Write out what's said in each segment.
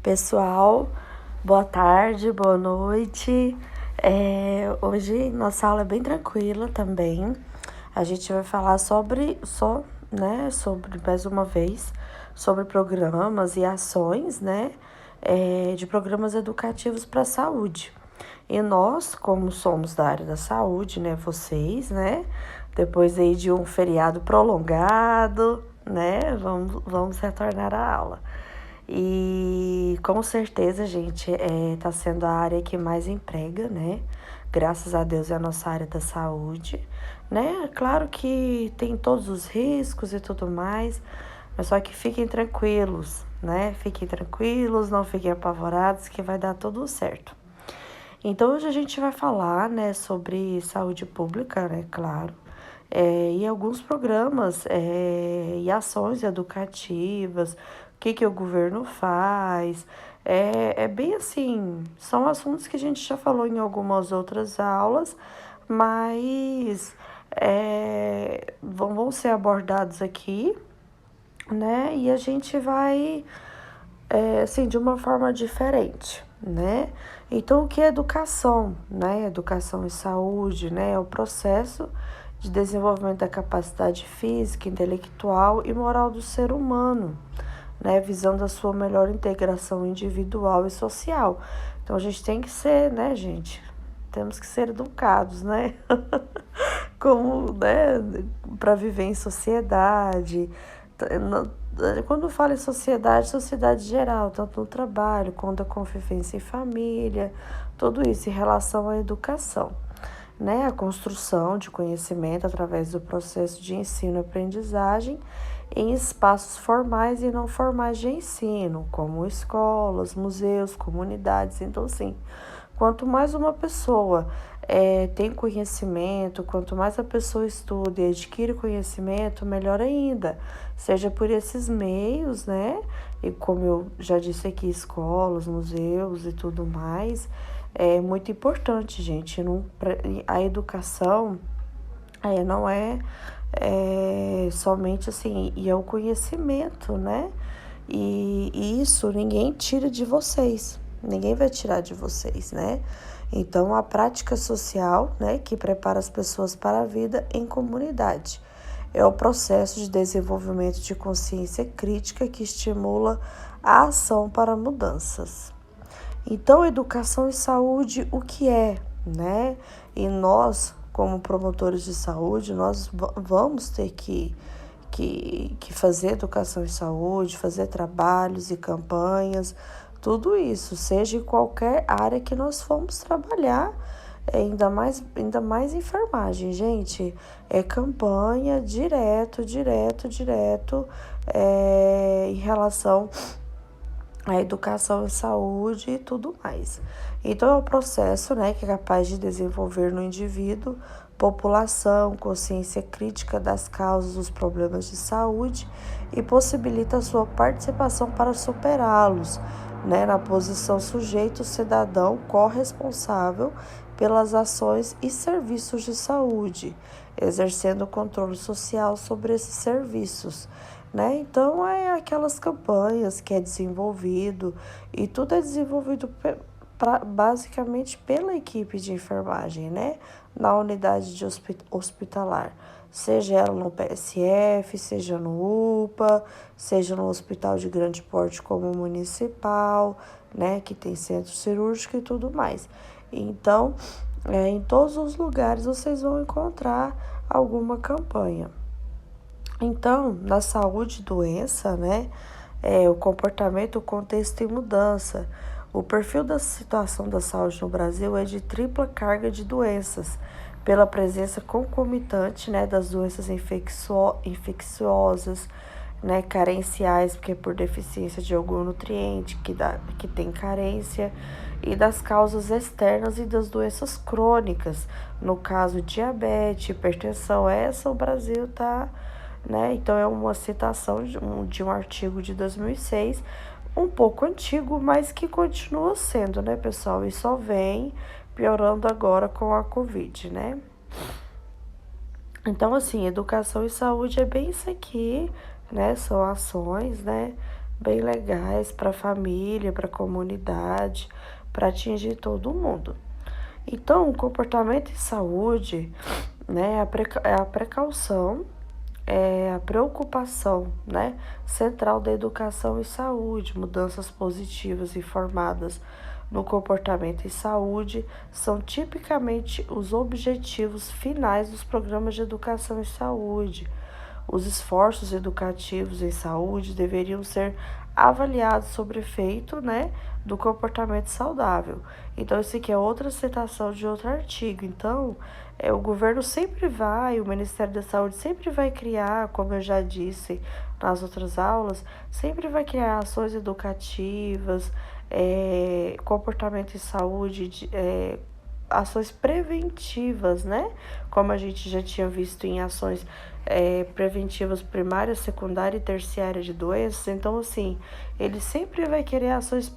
Pessoal, boa tarde, boa noite. Hoje nossa aula é bem tranquila também. A gente vai falar sobre mais uma vez, sobre programas e ações, de programas educativos para a saúde. E nós, como somos da área da saúde, vocês, depois aí de um feriado prolongado, vamos retornar à aula. E com certeza, gente, tá sendo a área que mais emprega, Graças a Deus é a nossa área da saúde, Claro que tem todos os riscos e tudo mais, mas só que fiquem tranquilos, Fiquem tranquilos, não fiquem apavorados que vai dar tudo certo. Então hoje a gente vai falar, sobre saúde pública, claro, e alguns programas e ações educativas, o que o governo faz. É bem assim, são assuntos que a gente já falou em algumas outras aulas, mas vão ser abordados aqui, e a gente vai, assim, de uma forma diferente, Então, o que é educação, Educação e saúde, É o processo de desenvolvimento da capacidade física, intelectual e moral do ser humano, visando a sua melhor integração individual e social. Então, a gente tem que ser, gente? Temos que ser educados, Como, para viver em sociedade. Quando eu falo em sociedade geral, tanto no trabalho quanto a convivência em família, tudo isso em relação à educação, A construção de conhecimento através do processo de ensino e aprendizagem em espaços formais e não formais de ensino, como escolas, museus, comunidades. Então, sim, quanto mais uma pessoa tem conhecimento, quanto mais a pessoa estuda e adquire conhecimento, melhor ainda. Seja por esses meios, E como eu já disse aqui, escolas, museus e tudo mais, é muito importante, gente. A educação não é somente assim, e é o conhecimento, E isso ninguém tira de vocês. Ninguém vai tirar de vocês, Então, a prática social, que prepara as pessoas para a vida em comunidade. É o processo de desenvolvimento de consciência crítica que estimula a ação para mudanças. Então, educação e saúde, o que é, E nós, como promotores de saúde, nós vamos ter que fazer educação e saúde, fazer trabalhos e campanhas, tudo isso, seja em qualquer área que nós formos trabalhar, ainda mais enfermagem, gente, é campanha direto, em relação à educação e saúde e tudo mais. Então, é um processo, que é capaz de desenvolver no indivíduo, população, consciência crítica das causas dos problemas de saúde e possibilita a sua participação para superá-los, na posição sujeito cidadão corresponsável pelas ações e serviços de saúde, exercendo controle social sobre esses serviços, Então, é aquelas campanhas que é desenvolvido, e tudo é desenvolvido basicamente pela equipe de enfermagem, Na unidade de hospitalar, seja ela no PSF, seja no UPA, seja no hospital de grande porte como o municipal, Que tem centro cirúrgico e tudo mais. Então, em todos os lugares vocês vão encontrar alguma campanha. Então, na saúde e doença, o comportamento, o contexto e mudança. O perfil da situação da saúde no Brasil é de tripla carga de doenças, pela presença concomitante, das doenças infecciosas, carenciais, porque é por deficiência de algum nutriente que tem carência, e das causas externas e das doenças crônicas, no caso diabetes, hipertensão. O Brasil tá, Então, é uma citação de um artigo de 2006, um pouco antigo, mas que continua sendo, pessoal? E só vem piorando agora com a Covid, Então, assim, educação e saúde é bem isso aqui, São ações, bem legais para a família, para a comunidade, para atingir todo mundo. Então, o comportamento em saúde, né, é a precaução, é a preocupação, né, central da educação e saúde. Mudanças positivas informadas no comportamento e saúde são tipicamente os objetivos finais dos programas de educação e saúde. Os esforços educativos em saúde deveriam ser avaliados sobre efeito, né, do comportamento saudável. Então, isso aqui é outra citação de outro artigo. Então, o governo sempre vai, o Ministério da Saúde sempre vai criar, como eu já disse nas outras aulas, sempre vai criar ações educativas, comportamento em saúde, ações preventivas, né? Como a gente já tinha visto em ações preventivas primária, secundária e terciária de doenças. Então, assim, ele sempre vai querer ações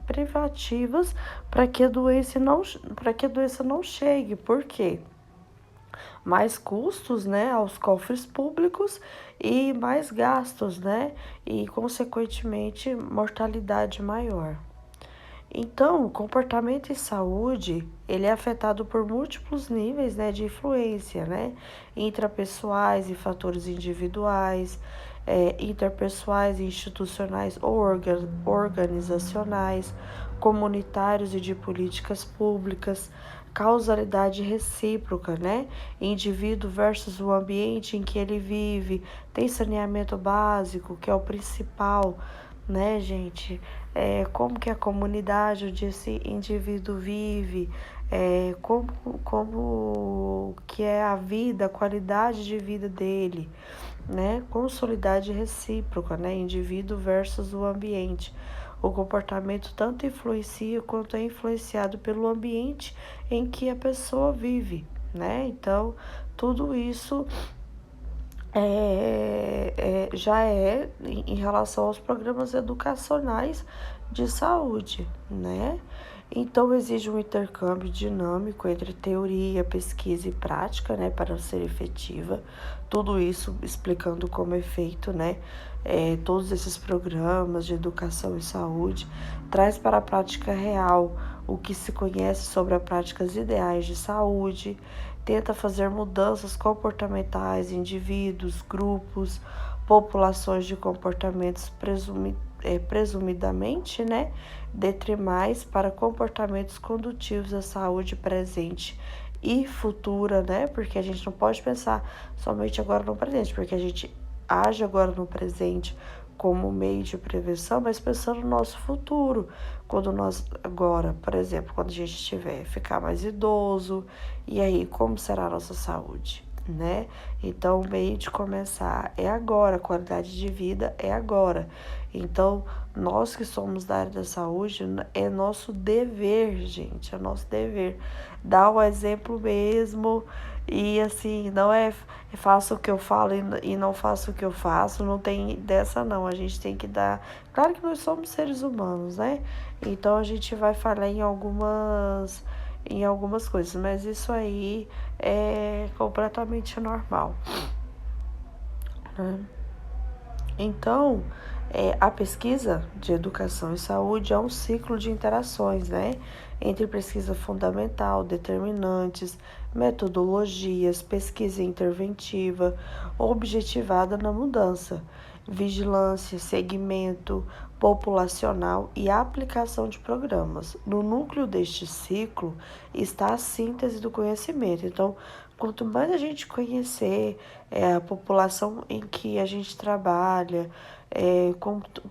privativas para que a doença não chegue. Por quê? Mais custos, né, aos cofres públicos e mais gastos, né? E, consequentemente, mortalidade maior. Então, o comportamento e saúde, ele é afetado por múltiplos níveis, né, de influência, né, intrapessoais e fatores individuais, interpessoais e institucionais ou organizacionais, comunitários e de políticas públicas, causalidade recíproca, né, indivíduo versus o ambiente em que ele vive, tem saneamento básico, que é o principal, né, gente? Como que a comunidade onde esse indivíduo vive, como que é a vida, a qualidade de vida dele, né? Consolidade recíproca, né? Indivíduo versus o ambiente. O comportamento tanto influencia quanto é influenciado pelo ambiente em que a pessoa vive, né? Então, tudo isso já é em relação aos programas educacionais de saúde, né? Então, exige um intercâmbio dinâmico entre teoria, pesquisa e prática, né, para ser efetiva. Tudo isso explicando como é feito, né? Todos esses programas de educação e saúde traz para a prática real o que se conhece sobre as práticas ideais de saúde, tenta fazer mudanças comportamentais em indivíduos, grupos, populações de comportamentos presumidamente, né, detrimais para comportamentos condutivos à saúde presente e futura, né? Porque a gente não pode pensar somente agora no presente, porque a gente age agora no presente como meio de prevenção, mas pensando no nosso futuro, quando nós agora, por exemplo, quando a gente tiver ficar mais idoso, e aí como será a nossa saúde, né? Então, o meio de começar é agora, a qualidade de vida é agora. Então, nós que somos da área da saúde, é nosso dever, gente, é nosso dever dar o exemplo mesmo. E assim, não é faço o que eu falo e não faço o que eu faço, não tem dessa não. A gente tem que dar. Claro que nós somos seres humanos, né? Então a gente vai falar em algumas coisas, mas isso aí é completamente normal, né? Então, a pesquisa de educação e saúde é um ciclo de interações, né, entre pesquisa fundamental, determinantes, metodologias, pesquisa interventiva, objetivada na mudança, vigilância, segmento populacional e aplicação de programas. No núcleo deste ciclo está a síntese do conhecimento. Então, quanto mais a gente conhecer a população em que a gente trabalha,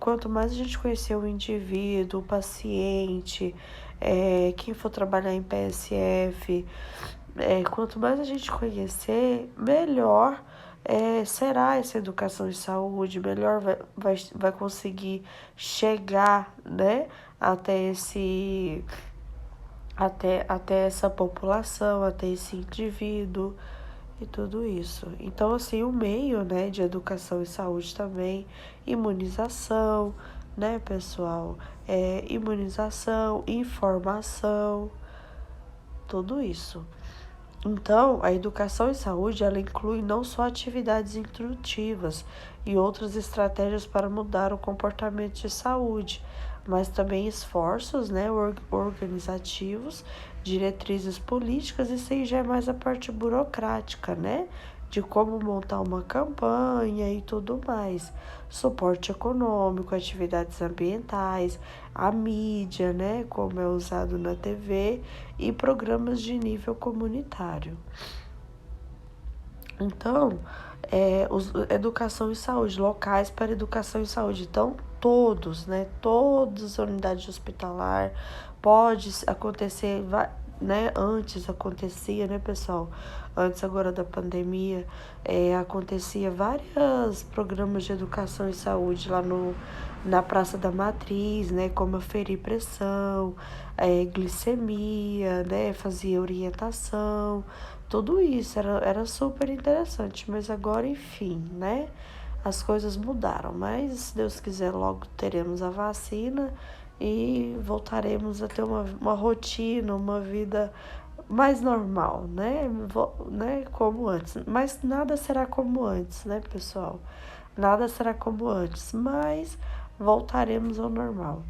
quanto mais a gente conhecer o indivíduo, o paciente, quem for trabalhar em PSF, quanto mais a gente conhecer, melhor será essa educação em saúde, melhor vai conseguir chegar, né, até essa população, até esse indivíduo e tudo isso. Então, assim, o meio, né, de educação e saúde também, imunização, né, pessoal? Imunização, informação, tudo isso. Então, a educação em saúde, ela inclui não só atividades instrutivas e outras estratégias para mudar o comportamento de saúde, mas também esforços, né, organizativos, diretrizes políticas, e isso aí já é mais a parte burocrática, né, de como montar uma campanha e tudo mais. Suporte econômico, atividades ambientais, a mídia, né, como é usado na TV, e programas de nível comunitário. Então, educação e saúde, locais para educação e saúde. Então, todos, né? Todas as unidades hospitalar, pode acontecer, né? Antes acontecia, né, pessoal? Antes agora da pandemia, acontecia vários programas de educação e saúde lá na Praça da Matriz, né? Como aferir pressão, glicemia, né? Fazia orientação, tudo isso era super interessante, mas agora, enfim, né? As coisas mudaram, mas se Deus quiser, logo teremos a vacina e voltaremos a ter uma rotina, uma vida mais normal, né? Né? Como antes. Mas nada será como antes, né, pessoal? Nada será como antes, mas voltaremos ao normal.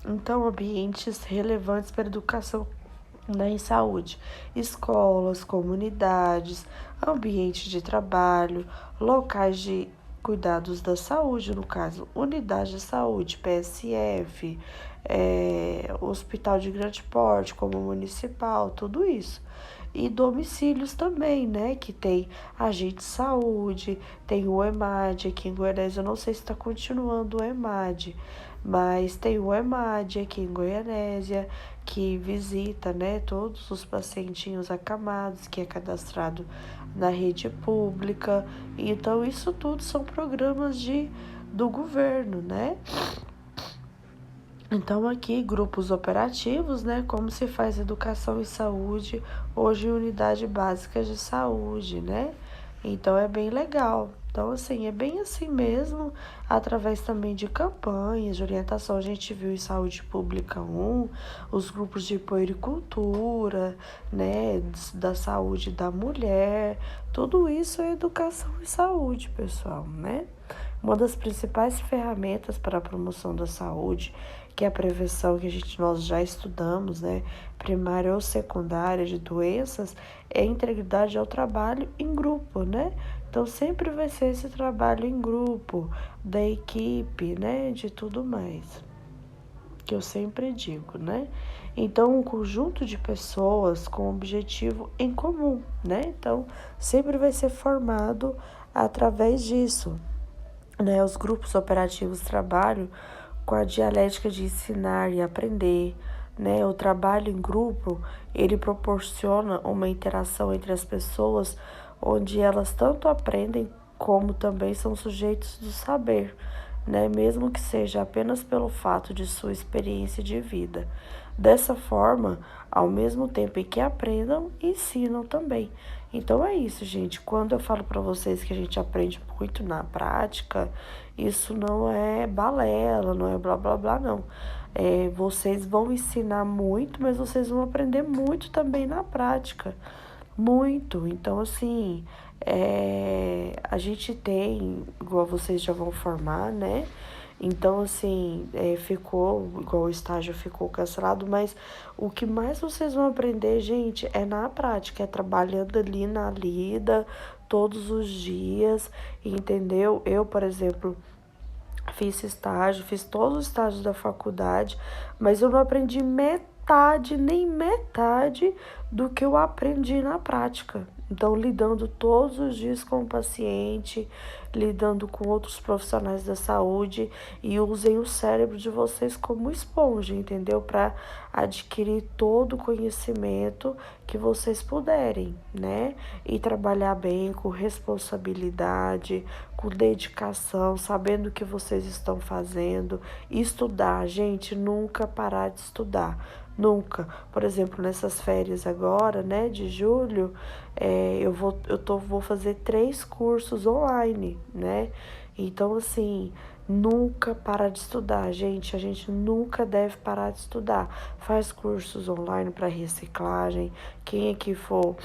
Então, ambientes relevantes para a educação, né, em saúde, escolas, comunidades, ambientes de trabalho, locais de cuidados da saúde, no caso, unidade de saúde, PSF, hospital de grande porte, como municipal, tudo isso. E domicílios também, né? Que tem agente de saúde, tem o EMAD aqui em Goiás. Eu não sei se está continuando o EMAD, mas tem o EMAD aqui em Goianésia, que visita, né, todos os pacientinhos acamados, que é cadastrado na rede pública. Então, isso tudo são programas do governo, né? Então, aqui, grupos operativos, né? Como se faz educação e saúde, hoje em unidade básica de saúde, né? Então, é bem legal. Então, assim, é bem assim mesmo, através também de campanhas, de orientação. A gente viu em Saúde Pública 1, os grupos de puericultura, né? Da saúde da mulher. Tudo isso é educação e saúde, pessoal, né? Uma das principais ferramentas para a promoção da saúde, que é a prevenção que nós já estudamos, né, primária ou secundária de doenças, é a integridade ao trabalho em grupo, né? Então sempre vai ser esse trabalho em grupo, da equipe, né, de tudo mais, que eu sempre digo, né? Então, um conjunto de pessoas com objetivo em comum, né? Então, sempre vai ser formado através disso, né? Os grupos operativos trabalham com a dialética de ensinar e aprender, né? O trabalho em grupo, ele proporciona uma interação entre as pessoas onde elas tanto aprendem como também são sujeitos do saber, né? Mesmo que seja apenas pelo fato de sua experiência de vida. Dessa forma, ao mesmo tempo em que aprendam, ensinam também. Então é isso, gente. Quando eu falo para vocês que a gente aprende muito na prática, isso não é balela, não é blá blá blá, não. Vocês vão ensinar muito, mas vocês vão aprender muito também na prática. Muito. Então, assim, a gente tem, igual vocês já vão formar, né? Então, assim, ficou, igual o estágio ficou cancelado, mas o que mais vocês vão aprender, gente, é na prática, é trabalhando ali na lida, todos os dias, entendeu? Eu, por exemplo, fiz estágio, fiz todos os estágios da faculdade, mas eu não aprendi metade, nem metade do que eu aprendi na prática. Então, lidando todos os dias com o paciente, lidando com outros profissionais da saúde, e usem o cérebro de vocês como esponja, entendeu? Para adquirir todo o conhecimento que vocês puderem, né? E trabalhar bem, com responsabilidade, com dedicação, sabendo o que vocês estão fazendo. Estudar, gente, nunca parar de estudar. Nunca. Por exemplo, nessas férias agora, né, de julho, vou fazer 3 cursos online, né? Então, assim, nunca para de estudar, gente. A gente nunca deve parar de estudar. Faz cursos online para reciclagem. Quem aqui for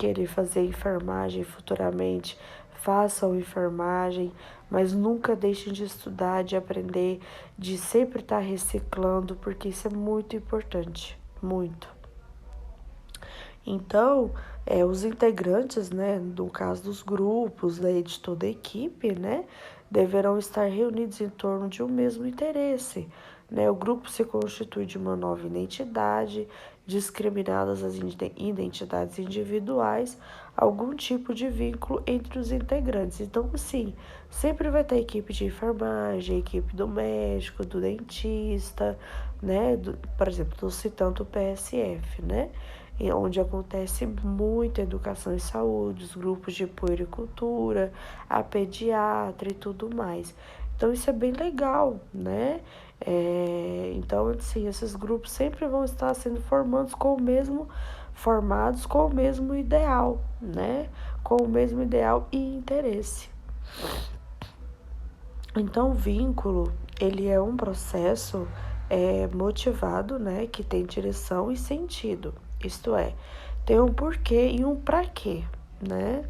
querer fazer enfermagem futuramente, façam enfermagem, mas nunca deixem de estudar, de aprender, de sempre estar reciclando, porque isso é muito importante, muito. Então, os integrantes, né, no caso dos grupos, né, de toda a equipe, né, deverão estar reunidos em torno de um mesmo interesse, né? O grupo se constitui de uma nova identidade, discriminadas as identidades individuais, algum tipo de vínculo entre os integrantes. Então, assim, sempre vai ter equipe de enfermagem, equipe do médico, do dentista, né? Por exemplo, estou citando o PSF, né? Onde acontece muito educação e saúde, os grupos de puericultura, a pediatra e tudo mais. Então isso é bem legal, né? Então, assim, esses grupos sempre vão estar sendo formados com o mesmo ideal, né? Com o mesmo ideal e interesse. Então, o vínculo, ele é um processo motivado, né? Que tem direção e sentido. Isto é, tem um porquê e um para quê, né?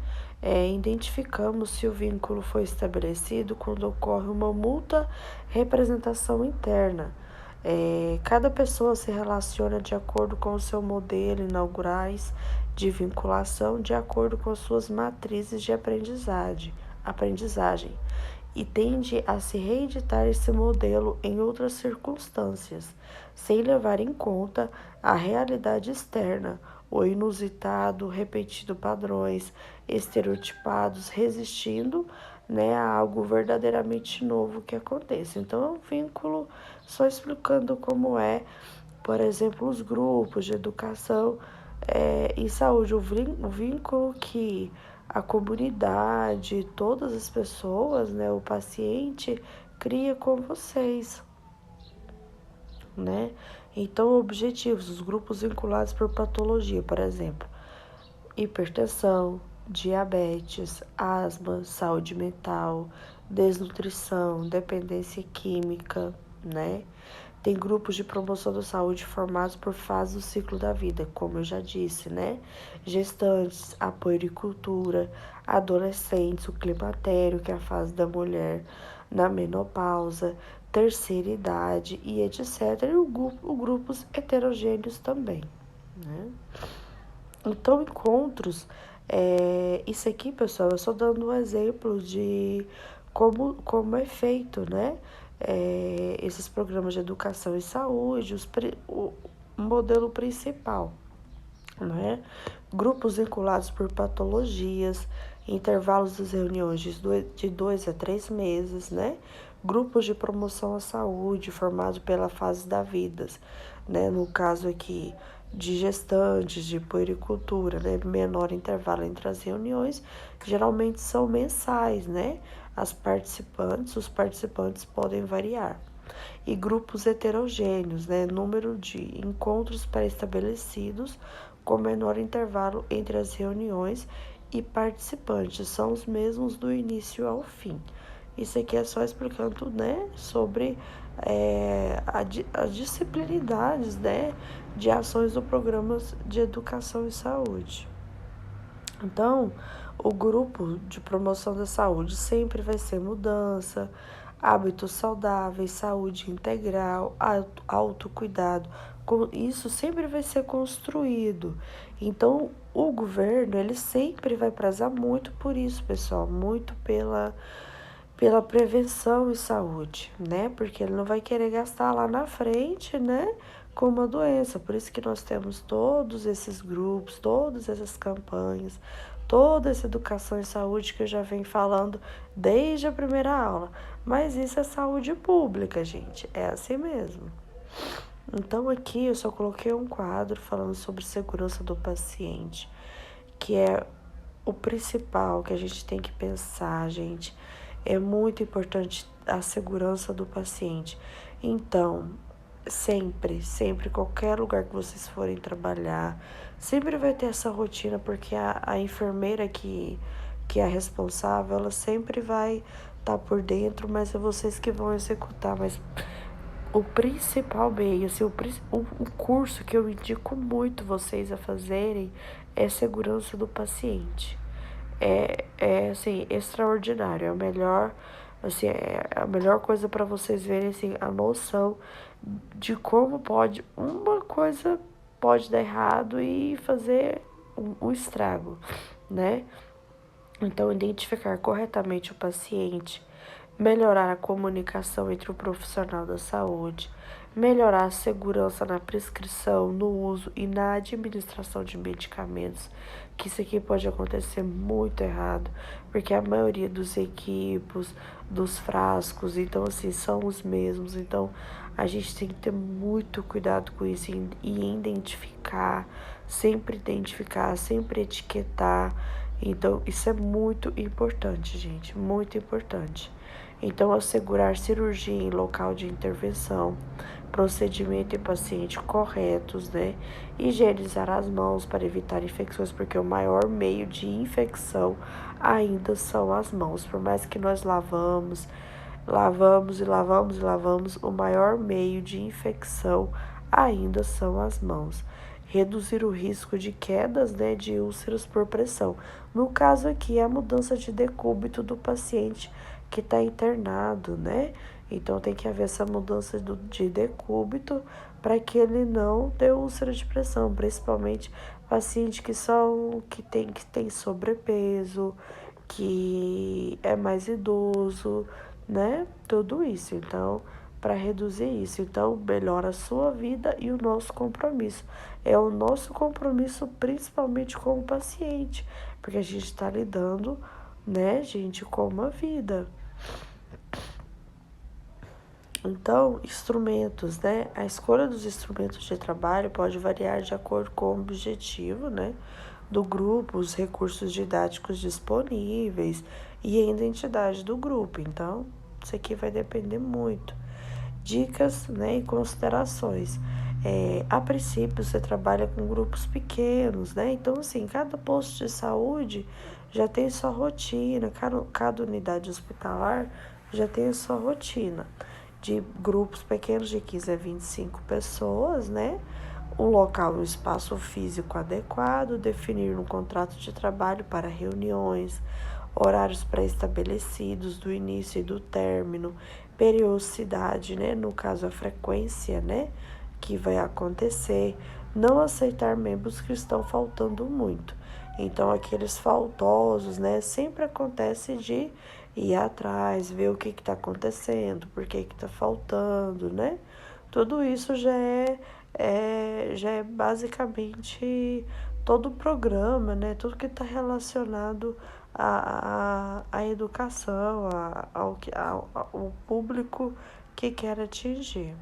Identificamos se o vínculo foi estabelecido quando ocorre uma mútua representação interna. Cada pessoa se relaciona de acordo com o seu modelo inaugurais de vinculação, de acordo com as suas matrizes de aprendizagem e tende a se reeditar esse modelo em outras circunstâncias, sem levar em conta a realidade externa, o inusitado, repetido padrões estereotipados, resistindo, né, a algo verdadeiramente novo que aconteça. Então, é um vínculo, só explicando como é, por exemplo, os grupos de educação e saúde, o vínculo que a comunidade, todas as pessoas, né, o paciente cria com vocês, né? Então, objetivos, os grupos vinculados por patologia, por exemplo, hipertensão, diabetes, asma, saúde mental, desnutrição, dependência química, né? Tem grupos de promoção da saúde formados por fases do ciclo da vida, como eu já disse, né? Gestantes, a puericultura, adolescentes, o climatério, que é a fase da mulher na menopausa, terceira idade e etc. E grupos heterogêneos também, né? Então, encontros, isso aqui, pessoal, eu só dando um exemplo de como é feito, né? Esses programas de educação e saúde, o modelo principal, né? Grupos vinculados por patologias, intervalos das reuniões de 2 a 3 meses, né? Grupos de promoção à saúde, formados pela fase da vida, né? No caso aqui, de gestantes, de puericultura, né? Menor intervalo entre as reuniões, geralmente são mensais, né? Os participantes podem variar. E grupos heterogêneos, né? Número de encontros pré-estabelecidos com menor intervalo entre as reuniões e participantes, são os mesmos do início ao fim. Isso aqui é só explicando, né, sobre as disciplinaridades, né, de ações do programa de educação e saúde. Então, o grupo de promoção da saúde sempre vai ser mudança, hábitos saudáveis, saúde integral, autocuidado. Isso sempre vai ser construído. Então, o governo, ele sempre vai prezar muito por isso, pessoal, muito pela prevenção e saúde, né? Porque ele não vai querer gastar lá na frente, né? Com uma doença. Por isso que nós temos todos esses grupos, todas essas campanhas, toda essa educação em saúde que eu já venho falando desde a primeira aula. Mas isso é saúde pública, gente. É assim mesmo. Então aqui eu só coloquei um quadro falando sobre segurança do paciente, que é o principal que a gente tem que pensar, gente. É muito importante a segurança do paciente. Então, sempre, qualquer lugar que vocês forem trabalhar, sempre vai ter essa rotina, porque a enfermeira que é a responsável, ela sempre vai estar por dentro, mas é vocês que vão executar. Mas o principal meio, assim, o curso que eu indico muito vocês a fazerem é segurança do paciente. Assim, extraordinário. É o melhor, assim, é a melhor coisa para vocês verem, assim, a noção de como uma coisa pode dar errado e fazer um estrago, né? Então, identificar corretamente o paciente, melhorar a comunicação entre o profissional da saúde, melhorar a segurança na prescrição, no uso e na administração de medicamentos, que isso aqui pode acontecer muito errado, porque a maioria dos equipos, dos frascos, então assim, são os mesmos, então a gente tem que ter muito cuidado com isso e identificar, sempre etiquetar. Então, isso é muito importante, gente, muito importante. Então, assegurar cirurgia em local de intervenção, procedimento em paciente corretos, né? Higienizar as mãos para evitar infecções, porque o maior meio de infecção ainda são as mãos. Por mais que nós lavamos, o maior meio de infecção ainda são as mãos. Reduzir o risco de quedas, né, de úlceras por pressão. No caso aqui, é a mudança de decúbito do paciente que está internado, né? Então tem que haver essa mudança de decúbito para que ele não dê úlcera de pressão, principalmente pacientes que tem sobrepeso, que é mais idoso, né? Tudo isso. Então, para reduzir isso, então melhora a sua vida e o nosso compromisso. É o nosso compromisso principalmente com o paciente, porque a gente está lidando, né, gente, com uma vida. Então, instrumentos, né? A escolha dos instrumentos de trabalho pode variar de acordo com o objetivo, né, do grupo, os recursos didáticos disponíveis e a identidade do grupo. Então, isso aqui vai depender muito. Dicas, né, e considerações. A princípio, você trabalha com grupos pequenos, né? Então, assim, cada posto de saúde já tem sua rotina, cada unidade hospitalar já tem a sua rotina de grupos pequenos de 15 a 25 pessoas, né? O local e o espaço físico adequado, definir um contrato de trabalho para reuniões, horários pré-estabelecidos do início e do término, periodicidade, né? No caso, a frequência, né? Que vai acontecer, não aceitar membros que estão faltando muito. Então, aqueles faltosos, né? Sempre acontece de ir atrás, ver o que está acontecendo, por que está faltando, né? Tudo isso já é basicamente todo o programa, né? Tudo que está relacionado à educação, ao público que quer atingir.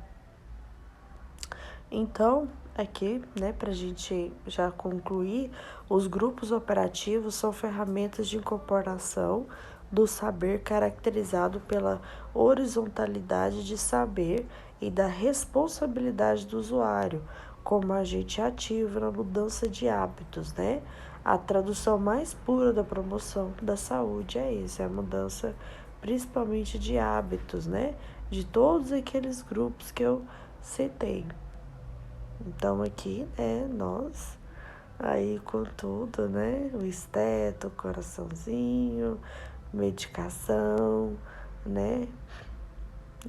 Então, aqui, né, para a gente já concluir, os grupos operativos são ferramentas de incorporação do saber caracterizado pela horizontalidade de saber e da responsabilidade do usuário, como agente ativo na mudança de hábitos, né? A tradução mais pura da promoção da saúde é isso, é a mudança principalmente de hábitos, né? De todos aqueles grupos que eu citei. Então aqui, né, nós aí com tudo, né? O esteto, o coraçãozinho, medicação, né?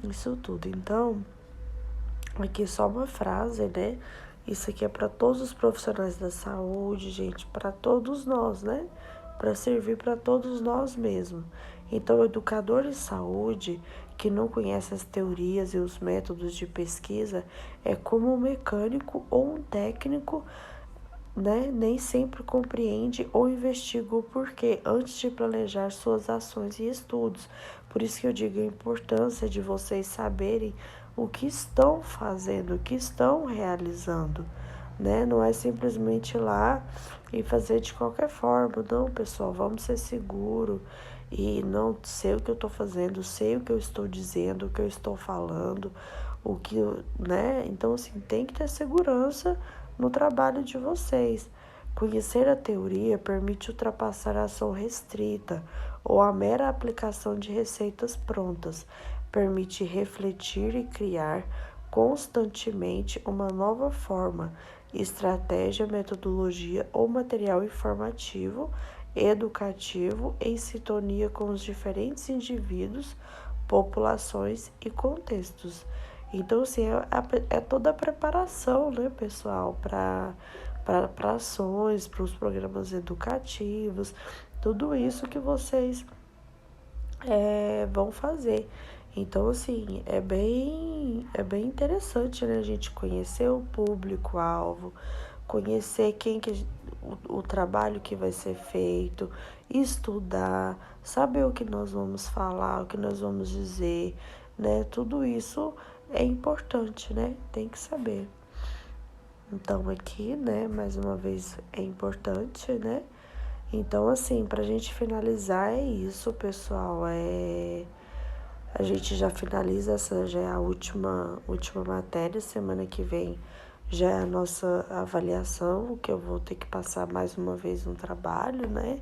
Isso tudo. Então, aqui só uma frase, né? Isso aqui é para todos os profissionais da saúde, gente, para todos nós, né? Para servir para todos nós mesmos. Então, o educador de saúde que não conhece as teorias e os métodos de pesquisa é como um mecânico ou um técnico, né? Nem sempre compreende ou investiga o porquê antes de planejar suas ações e estudos. Por isso que eu digo a importância de vocês saberem o que estão fazendo, o que estão realizando, né? Não é simplesmente ir lá e fazer de qualquer forma. Não, pessoal, vamos ser seguros e não sei o que eu estou fazendo, sei o que eu estou dizendo, o que eu estou falando, né? Então, assim, tem que ter segurança no trabalho de vocês. Conhecer a teoria permite ultrapassar a ação restrita ou a mera aplicação de receitas prontas. permite refletir e criar constantemente uma nova forma, estratégia, metodologia ou material informativo, educativo em sintonia com os diferentes indivíduos, populações e contextos. Então, assim, é toda a preparação, né, pessoal, para ações, para os programas educativos, tudo isso que vocês vão fazer. Então, assim, é bem interessante, né, a gente conhecer o público-alvo, conhecer o trabalho que vai ser feito, estudar, saber o que nós vamos falar, o que nós vamos dizer, né? Tudo isso é importante, né? Tem que saber. Então, aqui, né, mais uma vez, é importante, né? Então, assim, pra gente finalizar é isso, pessoal. A gente já finaliza, essa já é a última matéria. Semana que vem já é a nossa avaliação, que eu vou ter que passar mais uma vez no trabalho, né?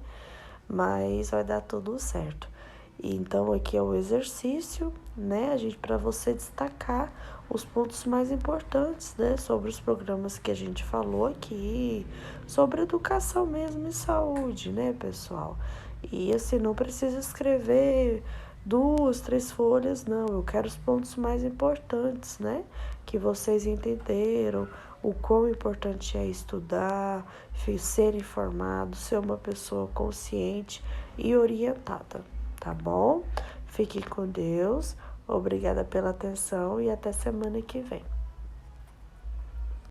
Mas vai dar tudo certo. Então, aqui é o exercício, né? Para você destacar os pontos mais importantes, né? Sobre os programas que a gente falou aqui, sobre educação mesmo e saúde, né, pessoal? E assim, não precisa escrever 2, 3 folhas, não. Eu quero os pontos mais importantes, né? Que vocês entenderam o quão importante é estudar, ser informado, ser uma pessoa consciente e orientada, tá bom? Fiquem com Deus, obrigada pela atenção e até semana que vem.